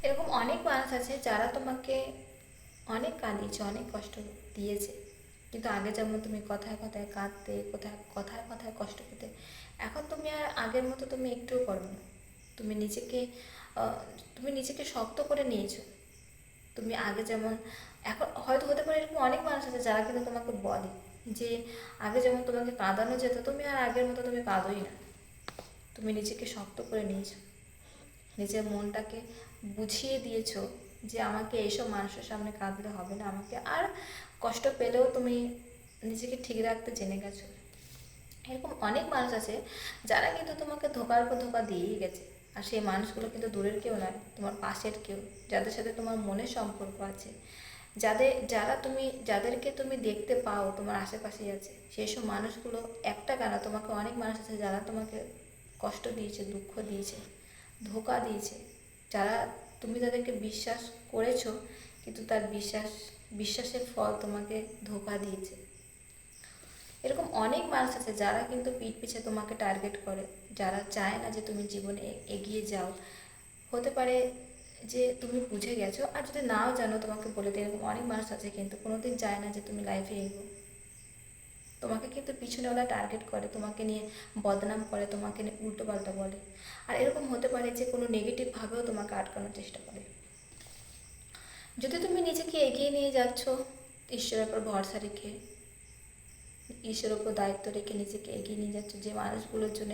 এরকম অনেক মানুষ আছে যারা তোমাকে অনেক কাঁদিয়েছে, অনেক কষ্ট দিয়েছে, কিন্তু আগে যেমন তুমি কথায় কথায় কাঁদতে, কোথায় কথায় কথায় কষ্ট পেতে, এখন তুমি আর আগের মতো তুমি একটুও করো না। তুমি নিজেকে আহ, তুমি নিজেকে শক্ত করে নিয়েছো। তুমি আগে যেমন, এখন হয়তো হতে পারে এরকম অনেক মানুষ আছে যারা কিন্তু তোমাকে বলে যে আগে যেমন তোমাকে কাঁদানো যেত, তুমি আর আগের মতো তুমি কাঁদোই না। তুমি নিজেকে শক্ত করে নিয়েছো, নিজের মনটাকে বুঝিয়ে দিয়েছো যে আমাকে এইসব মানুষের সামনে কাঁদলে হবে না, আমাকে আর কষ্ট পেলেও তুমি নিজেকে ঠিক রাখতে জেনে গেছো। এরকম অনেক মানুষ আছে যারা কিন্তু তোমাকে ধোকার পর ধোকা দিয়েই গেছে। আর সেই মানুষগুলো কিন্তু দূরের কেউ নয়, তোমার পাশের কেউ, যাদের সাথে তোমার মনের সম্পর্ক আছে, যাদেরকে তুমি দেখতে পাও তোমার আশেপাশেই আছে। সেই সব মানুষগুলো একটা কেন, তোমাকে অনেক মানুষ আছে যারা তোমাকে কষ্ট দিয়েছে, দুঃখ দিয়েছে, ধোকা দিয়েছে, যারা তুমি তাদেরকে বিশ্বাস করেছো, কিন্তু তার বিশ্বাসের ফল তোমাকে ধোকা দিয়েছে। এরকম অনেক মানুষ আছে যারা কিন্তু পিঠ পিছে তোমাকে টার্গেট করে, যারা চায় না যে তুমি জীবনে এগিয়ে যাও। হতে পারে যে তুমি বুঝে গেছো, আর যদি নাও জানো তোমাকে বলে দেয়। এরকম অনেক মানুষ আছে কিন্তু কোনোদিন চায় না যে তুমি লাইফে এগো। তোমাকে কিন্তু পিছনে ওরা টার্গেট করে, তোমাকে নিয়ে বদনাম করে, তোমাকে নিয়ে উল্টো পাল্টা বলে। আর এরকম হতে পারে যে কোনো নেগেটিভভাবেও তোমাকে আটকানোর চেষ্টা করে। যদি তুমি নিজেকে এগিয়ে নিয়ে যাচ্ছ ঈশ্বরের উপর ভরসা রেখে, ঈশ্বরের উপর দায়িত্ব রেখে নিজেকে এগিয়ে নিয়ে যাচ্ছ, যে মানুষগুলোর জন্য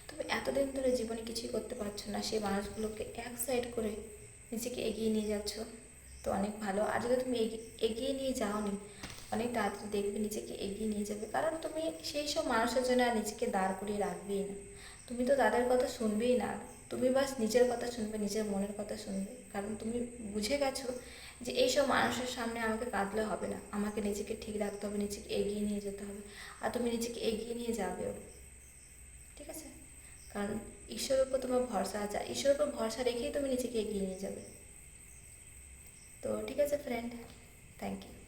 তুমি এতদিন ধরে জীবনে কিছুই করতে পারছো না, সেই মানুষগুলোকে এক সাইড করে নিজেকে এগিয়ে নিয়ে যাচ্ছ, তো অনেক ভালো। আর যদি তুমি এগিয়ে নিয়ে যাওনি, অনেক তাড়াতাড়ি দেখবে নিজেকে এগিয়ে নিয়ে যাবে, কারণ তুমি সেই সব মানুষের জন্য আর নিজেকে দাঁড় করিয়ে রাখবেই না। তুমি তো তাদের কথা শুনবেই না, তুমি বাস নিজের কথা শুনবে, নিজের মনের কথা শুনবে, কারণ তুমি বুঝে গেছো যে এইসব মানুষের সামনে আমাকে কাঁদলে হবে না, আমাকে নিজেকে ঠিক রাখতে হবে, নিজেকে এগিয়ে নিয়ে যেতে হবে। আর তুমি নিজেকে এগিয়ে নিয়ে যাবেও, ঠিক আছে? কারণ ঈশ্বরের উপর তোমার ভরসা আছে, আর ঈশ্বরের উপর ভরসা রেখেই তুমি নিজেকে এগিয়ে নিয়ে যাবে। তো ঠিক আছে ফ্রেন্ড, থ্যাংক ইউ।